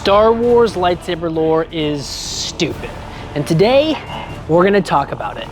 Star Wars lightsaber lore is stupid, and today we're gonna talk about it.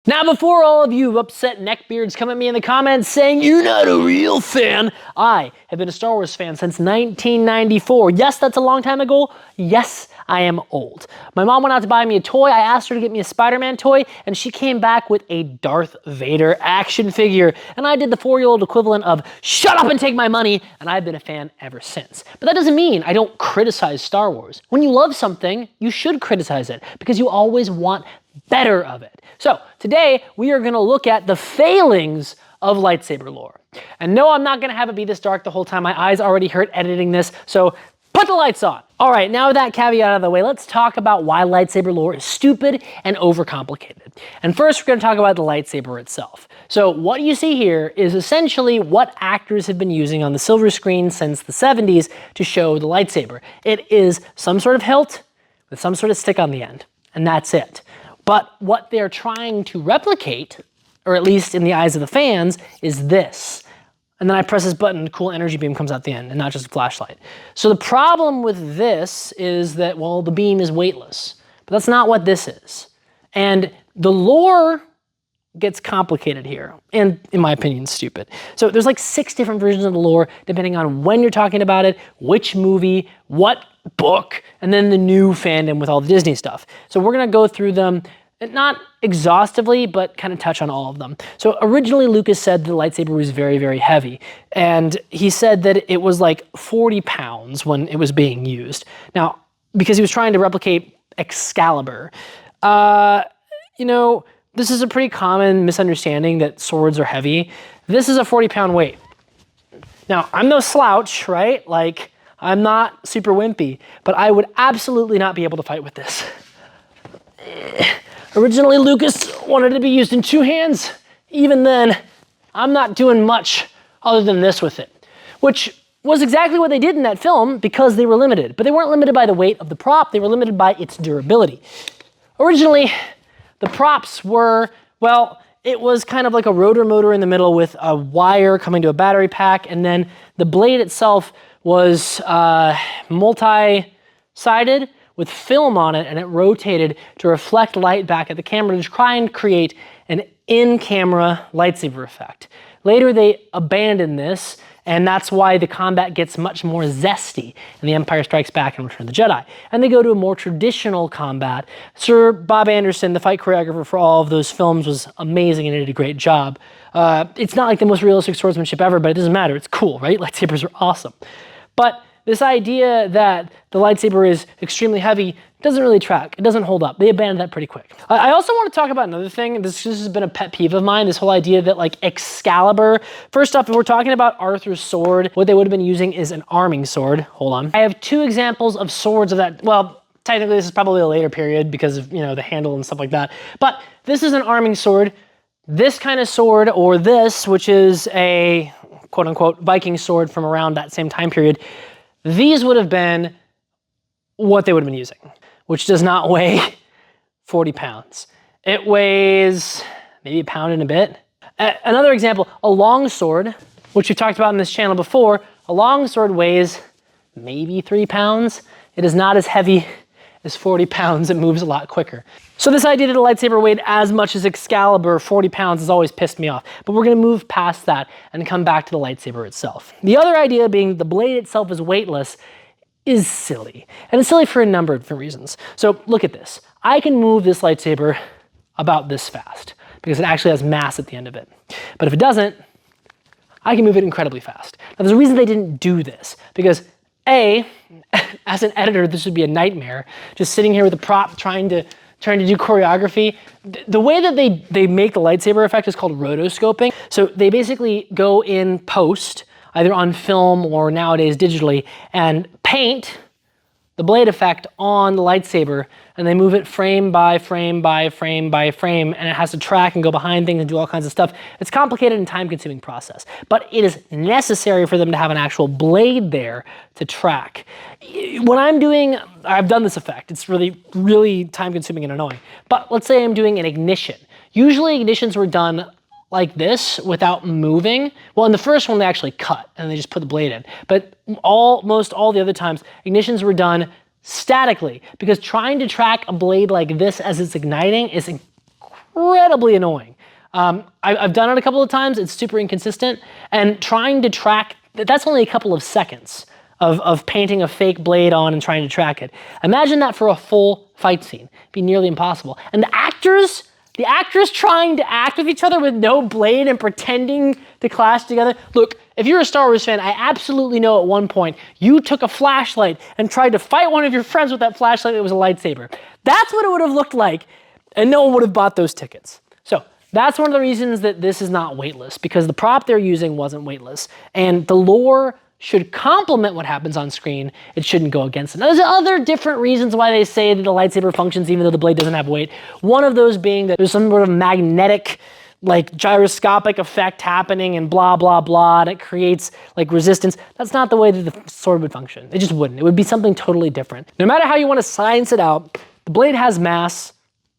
Now, before all of you upset neckbeards come at me in the comments saying you're not a real fan, I have been a Star Wars fan since 1994. Yes, that's a long time ago. Yes, I am old. My mom went out to buy me a toy. I asked her to get me a Spider-Man toy, and she came back with a Darth Vader action figure. And I did the 4-year-old equivalent of, shut up and take my money, and I've been a fan ever since. But that doesn't mean I don't criticize Star Wars. When you love something, you should criticize it, because you always want better of it. So today we are gonna look at the failings of lightsaber lore. And no, I'm not gonna have it be this dark the whole time. My eyes already hurt editing this, so put the lights on. All right, now with that caveat out of the way, let's talk about why lightsaber lore is stupid and overcomplicated. And first, we're gonna talk about the lightsaber itself. So what you see here is essentially what actors have been using on the silver screen since the 70s to show the lightsaber. It is some sort of hilt with some sort of stick on the end, and that's it. But what they're trying to replicate, or at least in the eyes of the fans, is this. And then I press this button, a cool energy beam comes out the end, and not just a flashlight. So the problem with this is that, well, the beam is weightless. But that's not what this is. And the lore gets complicated here, and in my opinion, stupid. So there's like 6 different versions of the lore, depending on when you're talking about it, which movie, what book, and then the new fandom with all the Disney stuff. So we're gonna go through them, not exhaustively, but kind of touch on all of them. So originally Lucas said the lightsaber was very, very heavy. And he said that it was like 40 pounds when it was being used. Now, because he was trying to replicate Excalibur, you know, this is a pretty common misunderstanding that swords are heavy. This is a 40-pound weight. Now, I'm no slouch, right? Like, I'm not super wimpy, but I would absolutely not be able to fight with this. Originally, Lucas wanted it to be used in 2 hands. Even then, I'm not doing much other than this with it, which was exactly what they did in that film because they were limited. But they weren't limited by the weight of the prop, they were limited by its durability. Originally, the props were, well, it was kind of like a rotor motor in the middle with a wire coming to a battery pack, and then the blade itself was multi-sided with film on it, and it rotated to reflect light back at the camera to try and create an in-camera lightsaber effect. Later, they abandoned this, and that's why the combat gets much more zesty in The Empire Strikes Back and Return of the Jedi. And they go to a more traditional combat. Sir Bob Anderson, the fight choreographer for all of those films, was amazing and did a great job. It's not like the most realistic swordsmanship ever, but it doesn't matter. It's cool, right? Lightsabers are awesome. But this idea that the lightsaber is extremely heavy doesn't really track. It doesn't hold up. They abandoned that pretty quick. I also want to talk about another thing. This has been a pet peeve of mine, this whole idea that like Excalibur, first off, if we're talking about Arthur's sword, what they would have been using is an arming sword. Hold on. I have 2 examples of swords of that. Well, technically this is probably a later period because of, you know, the handle and stuff like that. But this is an arming sword. This kind of sword, or this, which is a quote unquote Viking sword from around that same time period, these would have been what they would have been using, which does not weigh 40 pounds. It weighs maybe a pound and a bit. Another example, a long sword, which we've talked about in this channel before, a long sword weighs maybe 3 pounds. It is not as heavy as 40 pounds, it moves a lot quicker. So this idea that a lightsaber weighed as much as Excalibur, 40 pounds, has always pissed me off. But we're gonna move past that and come back to the lightsaber itself. The other idea being the blade itself is weightless is silly. And it's silly for a number of different reasons. So look at this. I can move this lightsaber about this fast because it actually has mass at the end of it. But if it doesn't, I can move it incredibly fast. Now there's a reason they didn't do this, because A, as an editor, this would be a nightmare, just sitting here with a prop trying to do choreography. The way that they make the lightsaber effect is called rotoscoping. So they basically go in post, either on film or nowadays digitally, and paint the blade effect on the lightsaber, and they move it frame by frame by frame by frame, and it has to track and go behind things and do all kinds of stuff. It's a complicated and time-consuming process, but it is necessary for them to have an actual blade there to track. When I've done this effect. It's really, really time-consuming and annoying. But let's say I'm doing an ignition. Usually ignitions were done like this without moving. Well, in the first one, they actually cut and they just put the blade in. But almost all the other times, ignitions were done statically, because trying to track a blade like this as it's igniting is incredibly annoying. I've done it a couple of times. It's super inconsistent. And trying to track, that's only a couple of seconds of painting a fake blade on and trying to track it. Imagine that for a full fight scene. It'd be nearly impossible. And the actors trying to act with each other with no blade and pretending to clash together. Look, if you're a Star Wars fan, I absolutely know at one point you took a flashlight and tried to fight one of your friends with that flashlight that was a lightsaber. That's what it would have looked like, and no one would have bought those tickets. So that's one of the reasons that this is not weightless, because the prop they're using wasn't weightless. And the lore should complement what happens on screen. It shouldn't go against it. Now, there's other different reasons why they say that the lightsaber functions even though the blade doesn't have weight. One of those being that there's some sort of magnetic, like gyroscopic effect happening and blah, blah, blah, and it creates like resistance. That's not the way that the sword would function. It just wouldn't. It would be something totally different. No matter how you want to science it out, the blade has mass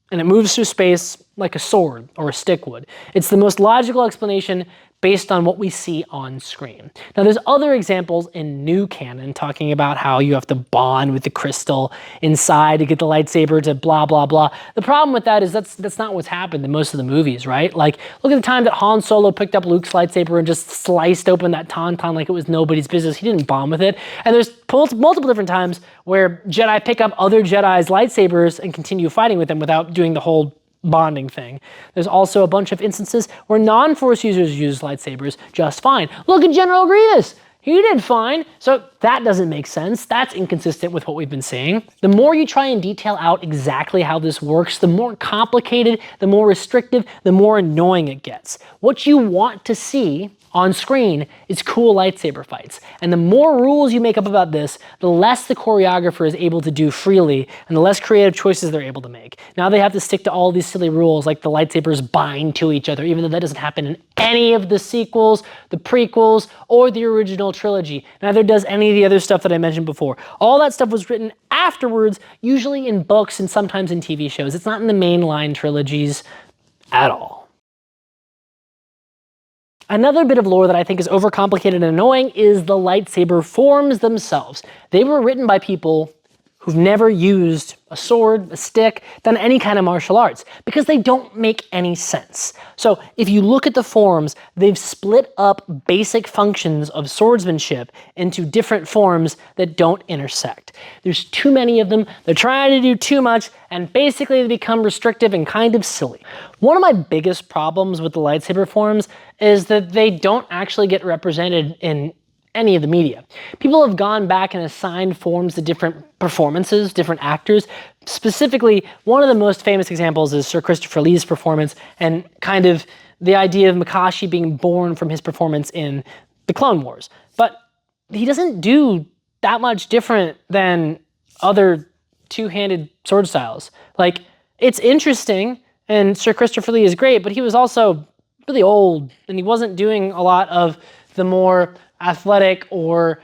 and it moves through space like a sword or a stick would. It's the most logical explanation based on what we see on screen. Now, there's other examples in new canon talking about how you have to bond with the crystal inside to get the lightsaber to blah, blah, blah. The problem with that is that's not what's happened in most of the movies, right? Like, look at the time that Han Solo picked up Luke's lightsaber and just sliced open that tauntaun like it was nobody's business. He didn't bond with it. And there's multiple different times where Jedi pick up other Jedi's lightsabers and continue fighting with them without doing the whole bonding thing. There's also a bunch of instances where non-Force users use lightsabers just fine. Look at General Grievous. He did fine. So that doesn't make sense. That's inconsistent with what we've been seeing. The more you try and detail out exactly how this works, the more complicated, the more restrictive, the more annoying it gets. What you want to see on screen is cool lightsaber fights. And the more rules you make up about this, the less the choreographer is able to do freely and the less creative choices they're able to make. Now they have to stick to all these silly rules like the lightsabers bind to each other, even though that doesn't happen in any of the sequels, the prequels, or the original trilogy. Neither does any of the other stuff that I mentioned before. All that stuff was written afterwards, usually in books and sometimes in TV shows. It's not in the mainline trilogies at all. Another bit of lore that I think is overcomplicated and annoying is the lightsaber forms themselves. They were written by people who've never used a sword, a stick, done any kind of martial arts, because they don't make any sense. So if you look at the forms, they've split up basic functions of swordsmanship into different forms that don't intersect. There's too many of them, they're trying to do too much, and basically they become restrictive and kind of silly. One of my biggest problems with the lightsaber forms is that they don't actually get represented in any of the media. People have gone back and assigned forms to different performances, different actors. Specifically, one of the most famous examples is Sir Christopher Lee's performance and kind of the idea of Makashi being born from his performance in the Clone Wars. But he doesn't do that much different than other two-handed sword styles. Like, it's interesting, and Sir Christopher Lee is great, but he was also really old, and he wasn't doing a lot of the more athletic or,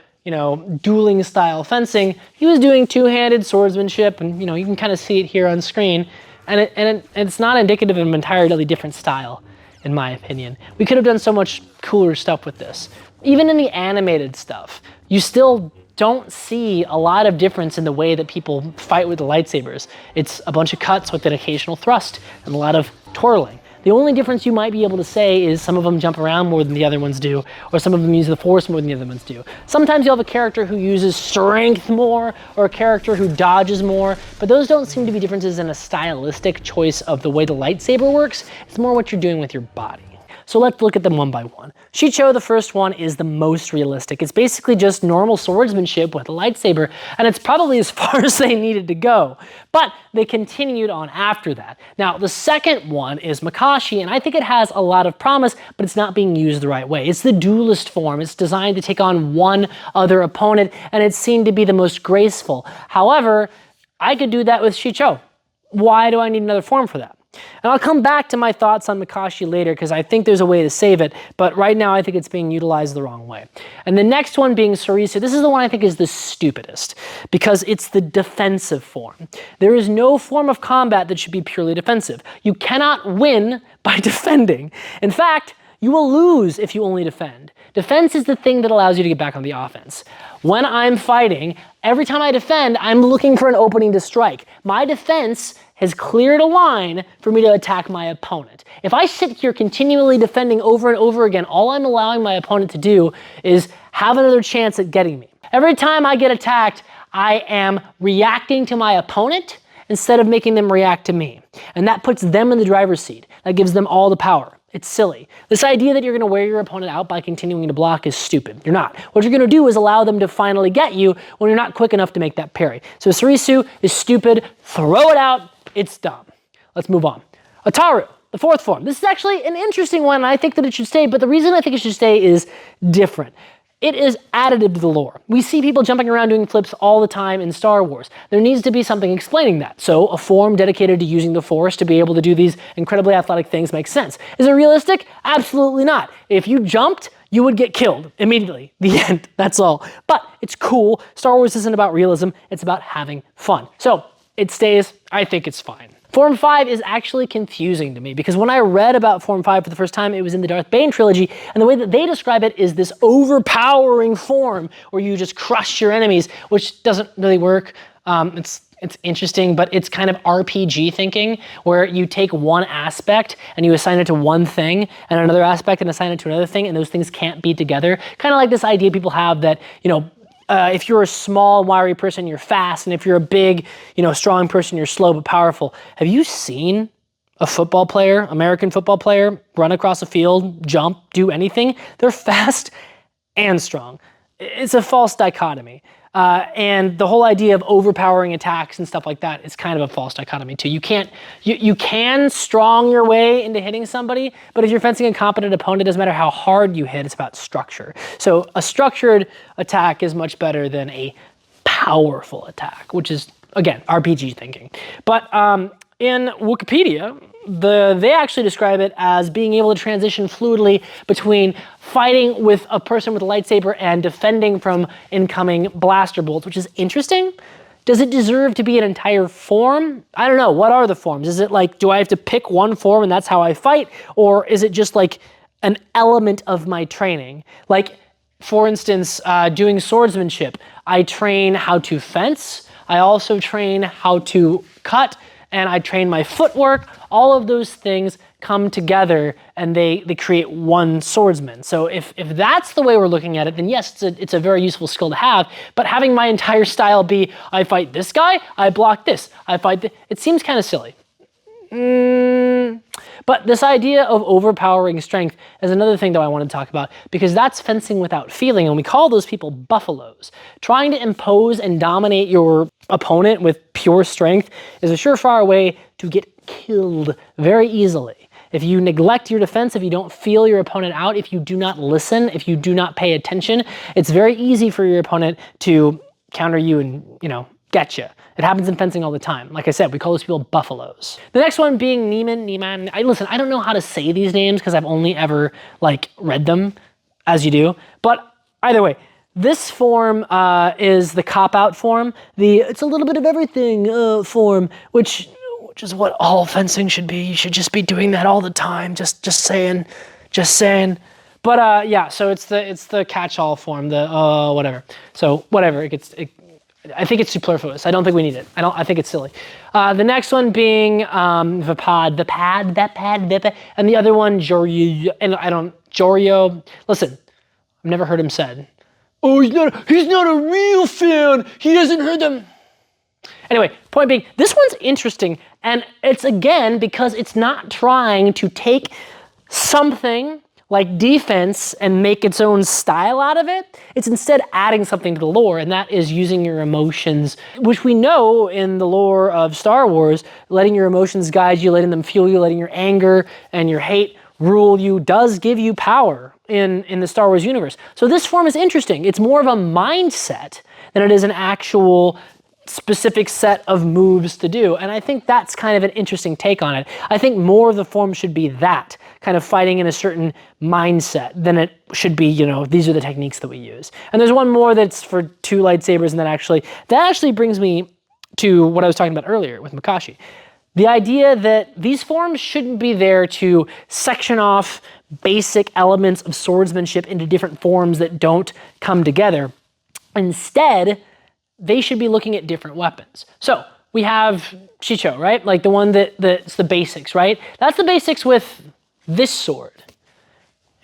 dueling style fencing. He was doing two-handed swordsmanship, and, you can kind of see it here on screen, and it's not indicative of an entirely different style, in my opinion. We could have done so much cooler stuff with this. Even in the animated stuff, you still don't see a lot of difference in the way that people fight with the lightsabers. It's a bunch of cuts with an occasional thrust and a lot of twirling. The only difference you might be able to say is some of them jump around more than the other ones do, or some of them use the Force more than the other ones do. Sometimes you'll have a character who uses strength more, or a character who dodges more, but those don't seem to be differences in a stylistic choice of the way the lightsaber works. It's more what you're doing with your body. So let's look at them one by one. Shicho, the first one, is the most realistic. It's basically just normal swordsmanship with a lightsaber, and it's probably as far as they needed to go. But they continued on after that. Now, the second one is Makashi, and I think it has a lot of promise, but it's not being used the right way. It's the duelist form. It's designed to take on one other opponent, and it's seen to be the most graceful. However, I could do that with Shicho. Why do I need another form for that? And I'll come back to my thoughts on Makashi later because I think there's a way to save it, but right now I think it's being utilized the wrong way. And the next one being Sorisu, this is the one I think is the stupidest because it's the defensive form. There is no form of combat that should be purely defensive. You cannot win by defending. In fact, you will lose if you only defend. Defense is the thing that allows you to get back on the offense. When I'm fighting, every time I defend, I'm looking for an opening to strike. My defense has cleared a line for me to attack my opponent. If I sit here continually defending over and over again, all I'm allowing my opponent to do is have another chance at getting me. Every time I get attacked, I am reacting to my opponent instead of making them react to me. And that puts them in the driver's seat. That gives them all the power. It's silly. This idea that you're going to wear your opponent out by continuing to block is stupid. You're not. What you're going to do is allow them to finally get you when you're not quick enough to make that parry. So Surisu is stupid. Throw it out. It's dumb. Let's move on. Ataru, the fourth form. This is actually an interesting one, and I think that it should stay, but the reason I think it should stay is different. It is additive to the lore. We see people jumping around doing flips all the time in Star Wars. There needs to be something explaining that. So a form dedicated to using the Force to be able to do these incredibly athletic things makes sense. Is it realistic? Absolutely not. If you jumped, you would get killed immediately. The end. That's all. But it's cool. Star Wars isn't about realism. It's about having fun. So it stays. I think it's fine. Form 5 is actually confusing to me because when I read about Form 5 for the first time, it was in the Darth Bane trilogy, and the way that they describe it is this overpowering form where you just crush your enemies, which doesn't really work. It's interesting, but it's kind of RPG thinking where you take one aspect and you assign it to one thing and another aspect and assign it to another thing, and those things can't be together. Kind of like this idea people have that, you know, if you're a small, wiry person, you're fast, and if you're a big, strong person, you're slow but powerful. Have you seen a football player, American football player, run across a field, jump, do anything? They're fast and strong. It's a false dichotomy. And the whole idea of overpowering attacks and stuff like that is kind of a false dichotomy too. You can strong your way into hitting somebody, but if you're fencing a competent opponent, it doesn't matter how hard you hit, it's about structure. So a structured attack is much better than a powerful attack, which is, again, RPG thinking. But in Wikipedia, they actually describe it as being able to transition fluidly between fighting with a person with a lightsaber and defending from incoming blaster bolts, which is interesting. Does it deserve to be an entire form? I don't know. What are the forms? Is it like, do I have to pick one form and that's how I fight? Or is it just like an element of my training? Like, for instance, doing swordsmanship, I train how to fence. I also train how to cut, and I train my footwork. All of those things come together and they create one swordsman. So if that's the way we're looking at it, then yes, it's a very useful skill to have, but having my entire style be, I fight this guy, I block this, I fight it seems kind of silly. But this idea of overpowering strength is another thing that I want to talk about, because that's fencing without feeling, and we call those people buffaloes. Trying to impose and dominate your opponent with pure strength is a surefire way to get killed very easily. If you neglect your defense, if you don't feel your opponent out, if you do not listen, if you do not pay attention, it's very easy for your opponent to counter you and, get you. It happens in fencing all the time. Like I said, we call those people buffaloes. The next one being Nieman. I don't know how to say these names because I've only ever read them as you do. But either way, this form is the cop-out form. It's a little bit of everything form, which is what all fencing should be. You should just be doing that all the time. Just saying. But yeah, so it's the catch-all form. The whatever. So whatever. I think it's superfluous. I don't think we need it. I think it's silly. The next one being Vipad, and the other one Jorio. And Jorio. Listen, I've never heard him said. Oh, he's not a real fan. He hasn't heard them. Anyway, point being, this one's interesting, and it's again because it's not trying to take something like defense and make its own style out of it. It's instead adding something to the lore, and that is using your emotions, which we know in the lore of Star Wars, letting your emotions guide you, letting them fuel you, letting your anger and your hate rule you does give you power in the Star Wars universe. So this form is interesting. It's more of a mindset than it is an actual specific set of moves to do. And I think that's kind of an interesting take on it. I think more of the form should be that, kind of fighting in a certain mindset than it should be, these are the techniques that we use. And there's one more that's for 2 lightsabers, and that actually brings me to what I was talking about earlier with Makashi. The idea that these forms shouldn't be there to section off basic elements of swordsmanship into different forms that don't come together. Instead, they should be looking at different weapons. So we have Shicho, right? Like the one that's the basics, right? That's the basics with this sword.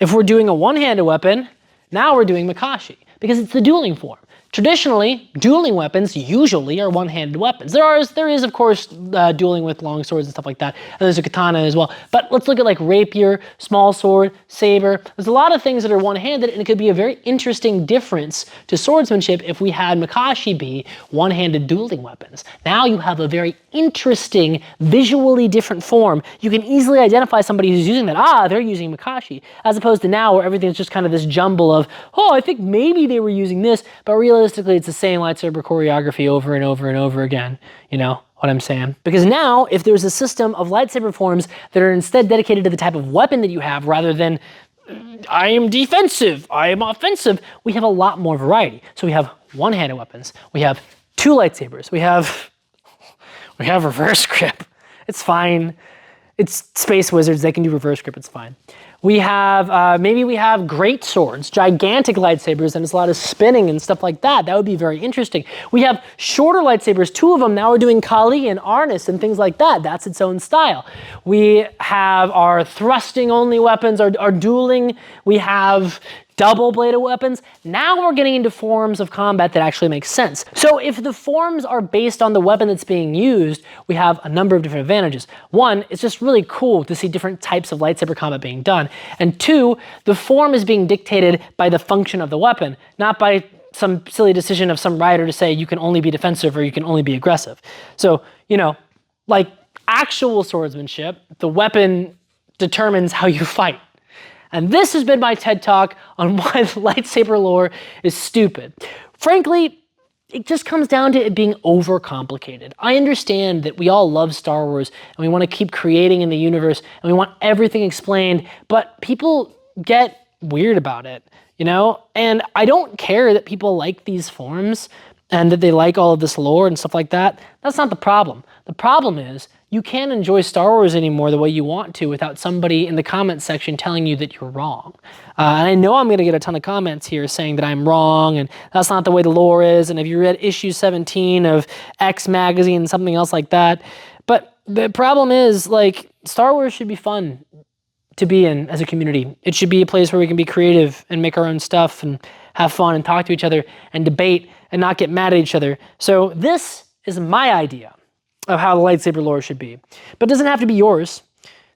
If we're doing a one-handed weapon, now we're doing Makashi because it's the dueling form. Traditionally, dueling weapons usually are one-handed weapons. There is of course dueling with long swords and stuff like that, and there's a katana as well. But let's look at like rapier, small sword, saber. There's a lot of things that are one-handed, and it could be a very interesting difference to swordsmanship if we had Makashi be one-handed dueling weapons. Now you have a very interesting, visually different form. You can easily identify somebody who's using that. Ah, they're using Makashi, as opposed to now where everything's just kind of this jumble of, oh, I think maybe they were using this, but realistically it's the same lightsaber choreography over and over and over again. You know what I'm saying? Because now, if there's a system of lightsaber forms that are instead dedicated to the type of weapon that you have rather than I am defensive, I am offensive, we have a lot more variety. So we have one-handed weapons, we have two lightsabers, we have reverse grip. It's fine. It's space wizards, they can do reverse grip, it's fine. We have, maybe we have great swords, gigantic lightsabers, and it's a lot of spinning and stuff like that. That would be very interesting. We have shorter lightsabers, two of them. Now we're doing Kali and Arnis and things like that. That's its own style. We have our thrusting only weapons, our dueling. We have double-bladed weapons. Now we're getting into forms of combat that actually make sense. So if the forms are based on the weapon that's being used, we have a number of different advantages. One, it's just really cool to see different types of lightsaber combat being done. And two, the form is being dictated by the function of the weapon, not by some silly decision of some writer to say you can only be defensive or you can only be aggressive. So, you know, like actual swordsmanship, the weapon determines how you fight. And this has been my TED Talk on why the lightsaber lore is stupid. Frankly, it just comes down to it being overcomplicated. I understand that we all love Star Wars and we want to keep creating in the universe and we want everything explained, but people get weird about it, you know? And I don't care that people like these forms and that they like all of this lore and stuff like that. That's not the problem. The problem is you can't enjoy Star Wars anymore the way you want to without somebody in the comments section telling you that you're wrong. And I know I'm gonna get a ton of comments here saying that I'm wrong and that's not the way the lore is, and if you read issue 17 of X magazine and something else like that. But the problem is, like, Star Wars should be fun to be in as a community. It should be a place where we can be creative and make our own stuff and have fun and talk to each other and debate and not get mad at each other. So this is my idea of how the lightsaber lore should be. But it doesn't have to be yours.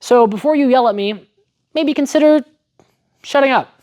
So before you yell at me, maybe consider shutting up.